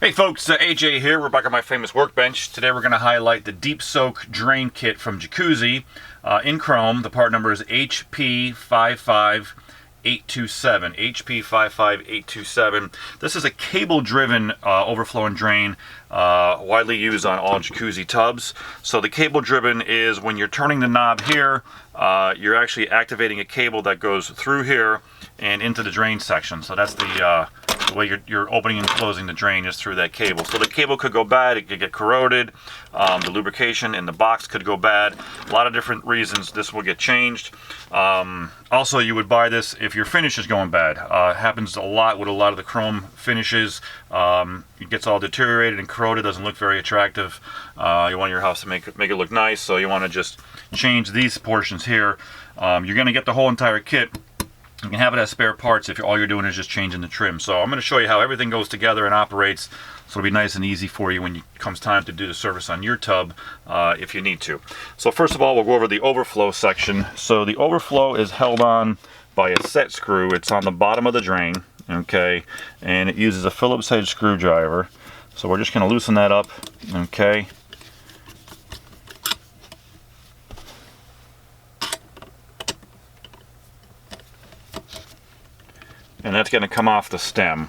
Hey folks, AJ here. We're back on my famous workbench. Today we're going to highlight the Deep Soak Drain Kit from Jacuzzi in chrome. The part number is HP55827. HP55827. This is a cable-driven overflow and drain, widely used on all Jacuzzi tubs. So the cable-driven is when you're turning the knob here, you're actually activating a cable that goes through here and into the drain section. So that's the way you're opening and closing the drain is through that cable. So the cable could go bad, it could get corroded, the lubrication in the box could go bad. A lot of different reasons this will get changed. Also, you would buy this if your finish is going bad. Happens a lot with a lot of the chrome finishes. It gets all deteriorated and corroded, doesn't look very attractive. You want your house to make it look nice, so you want to just change these portions here. You're going to get the whole entire kit. You can have it as spare parts if all you're doing is just changing the trim. So I'm going to show you how everything goes together and operates, so it'll be nice and easy for you when it comes time to do the service on your tub if you need to. So first of all, we'll go over the overflow section. So the overflow is held on by a set screw. It's on the bottom of the drain, okay, and it uses a Phillips head screwdriver. So we're just going to loosen that up, okay. And that's going to come off the stem,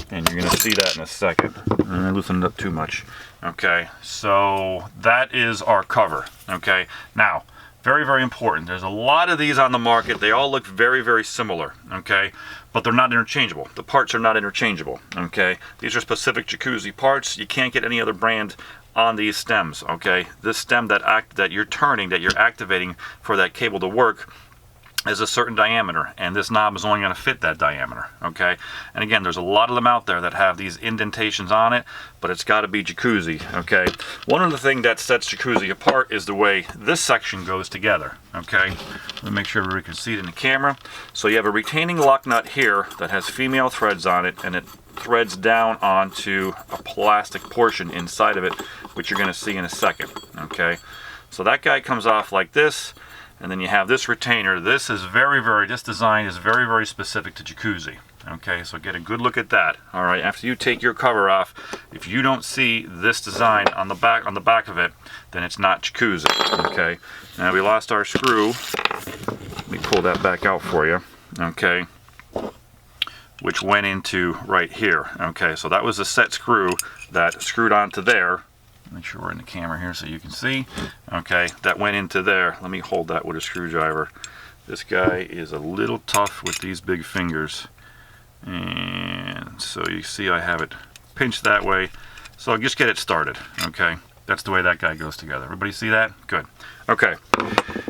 and you're going to see that in a second. I loosened it up too much. Okay, so that is our cover. Okay, now very, very important, there's a lot of these on the market. They all look very, very similar, okay, but they're not interchangeable. The parts are not interchangeable. Okay, these are specific Jacuzzi parts. You can't get any other brand on these stems. Okay, this stem that you're turning, that you're activating for that cable to work, is a certain diameter, and this knob is only going to fit that diameter. Okay, and again, there's a lot of them out there that have these indentations on it, but it's got to be Jacuzzi. Okay, one of the things that sets Jacuzzi apart is the way this section goes together. Okay, let me make sure everybody can see it in the camera. So you have a retaining lock nut here that has female threads on it, and it threads down onto a plastic portion inside of it, which you're going to see in a second. Okay, so that guy comes off like this. And then you have this retainer. This design is very, very specific to Jacuzzi. Okay, so get a good look at that. All right, after you take your cover off, if you don't see this design on the back of it, then it's not Jacuzzi. Okay, now we lost our screw. Let me pull that back out for you. Okay, which went into right here. Okay, so that was a set screw that screwed onto there. Make sure we're in the camera here so you can see. Okay, that went into there. Let me hold that with a screwdriver. This guy is a little tough with these big fingers. And so you see I have it pinched that way. So just get it started. Okay, that's the way that guy goes together. Everybody see that? Good. Okay,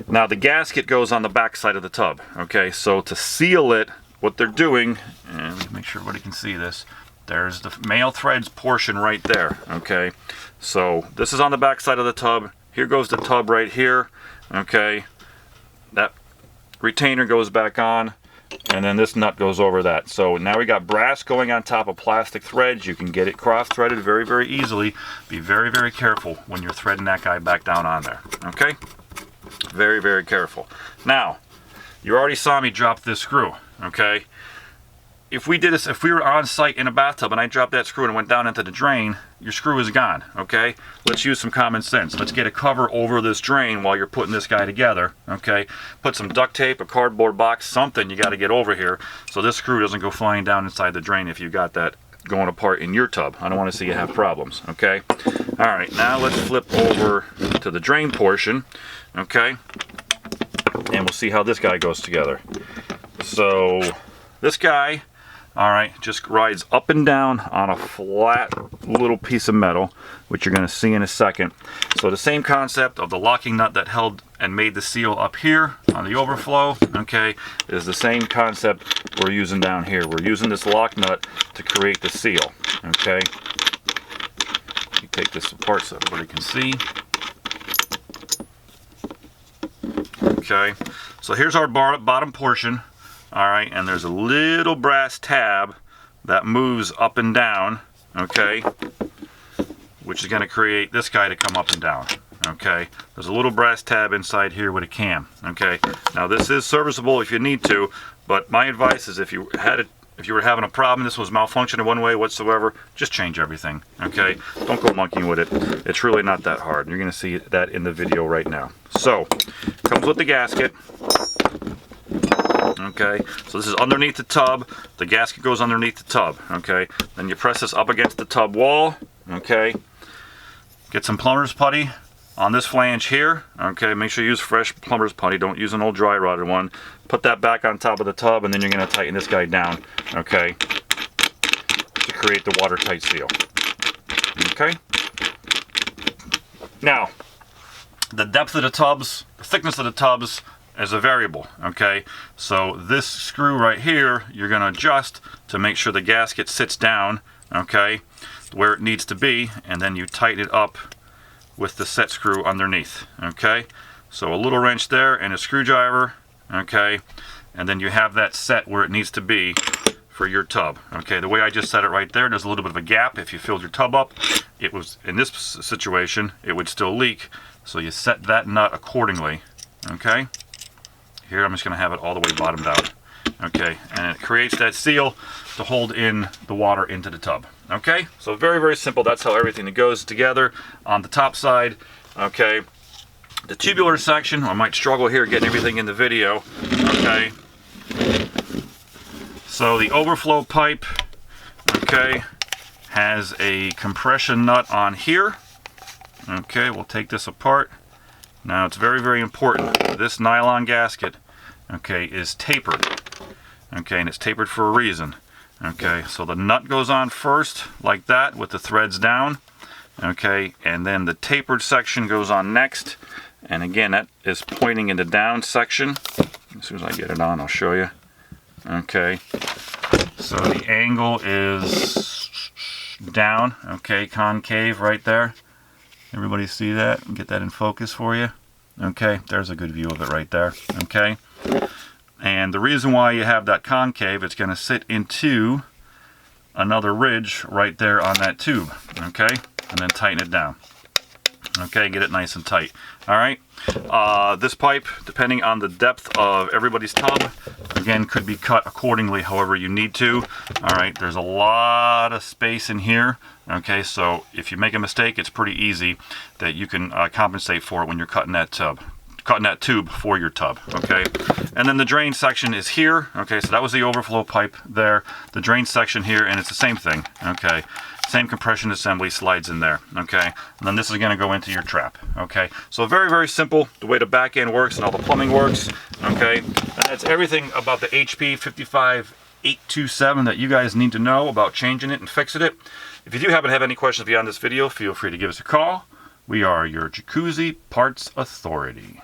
now the gasket goes on the back side of the tub. Okay, so to seal it, what they're doing, and make sure everybody can see this, there's the male threads portion right there. Okay, so this is on the back side of the tub. Here goes the tub right here. Okay, that retainer goes back on, and then this nut goes over that. So now we got brass going on top of plastic threads. You can get it cross-threaded very, very easily. Be very, very careful when you're threading that guy back down on there. Okay, very, very careful. Now, you already saw me drop this screw. Okay, if we were on site in a bathtub and I dropped that screw and went down into the drain, your screw is gone. Okay, let's use some common sense. Let's get a cover over this drain while you're putting this guy together. Okay, put some duct tape, a cardboard box, something you got to get over here so this screw doesn't go flying down inside the drain if you got that going apart in your tub. I don't want to see you have problems. Okay, all right, now let's flip over to the drain portion. Okay, and we'll see how this guy goes together. So this guy, all right, just rides up and down on a flat little piece of metal, which you're going to see in a second. So the same concept of the locking nut that held and made the seal up here on the overflow, okay, is the same concept we're using down here. We're using this lock nut to create the seal. Okay, let me take this apart so everybody can see. Okay, so here's our bottom portion. All right, and there's a little brass tab that moves up and down, okay, which is going to create this guy to come up and down. Okay, there's a little brass tab inside here with a cam. Okay, now this is serviceable if you need to, but my advice is if you if you were having a problem, this was malfunctioning one way whatsoever, just change everything, okay? Don't go monkeying with it. It's really not that hard. You're gonna see that in the video right now. So, comes with the gasket. Okay, so this is underneath the tub. The gasket goes underneath the tub, okay? Then you press this up against the tub wall, okay? Get some plumber's putty on this flange here, okay? Make sure you use fresh plumber's putty. Don't use an old dry rotted one. Put that back on top of the tub, and then you're gonna tighten this guy down, okay? To create the watertight seal, okay? Now, the depth of the tubs, the thickness of the tubs, as a variable, okay? So this screw right here, you're gonna adjust to make sure the gasket sits down, okay, where it needs to be, and then you tighten it up with the set screw underneath, okay? So a little wrench there and a screwdriver, okay? And then you have that set where it needs to be for your tub, okay? The way I just set it right there, there's a little bit of a gap. If you filled your tub up, it was, in this situation, it would still leak, so you set that nut accordingly, okay? Here I'm just going to have it all the way bottomed out, okay, and it creates that seal to hold in the water into the tub, okay? So very, very simple. That's how everything goes together on the top side, okay? The tubular section, I might struggle here getting everything in the video, okay? So the overflow pipe, okay, has a compression nut on here, okay? We'll take this apart. Now it's very, very important. This nylon gasket, okay, is tapered. Okay, and it's tapered for a reason. Okay, so the nut goes on first, like that, with the threads down. Okay, and then the tapered section goes on next. And again, that is pointing in the down section. As soon as I get it on, I'll show you. Okay, so the angle is down, okay, concave right there. Everybody see that? Get that in focus for you. Okay, there's a good view of it right there. Okay, and the reason why you have that concave, it's going to sit into another ridge right there on that tube. Okay, and then tighten it down. Okay, get it nice and tight. All right, this pipe, depending on the depth of everybody's tub, again, could be cut accordingly however you need to. All right, there's a lot of space in here. Okay, so if you make a mistake, it's pretty easy that you can compensate for it when you're cutting that tube for your tub. Okay, and then the drain section is here. Okay, so that was the overflow pipe there. The drain section here, and it's the same thing. Okay, same compression assembly slides in there. Okay, and then this is going to go into your trap. Okay, so very, very simple the way the back end works and all the plumbing works. Okay, and that's everything about the HP55827 that you guys need to know about changing it and fixing it. If you do happen to have any questions beyond this video, feel free to give us a call. We are your Jacuzzi Parts Authority.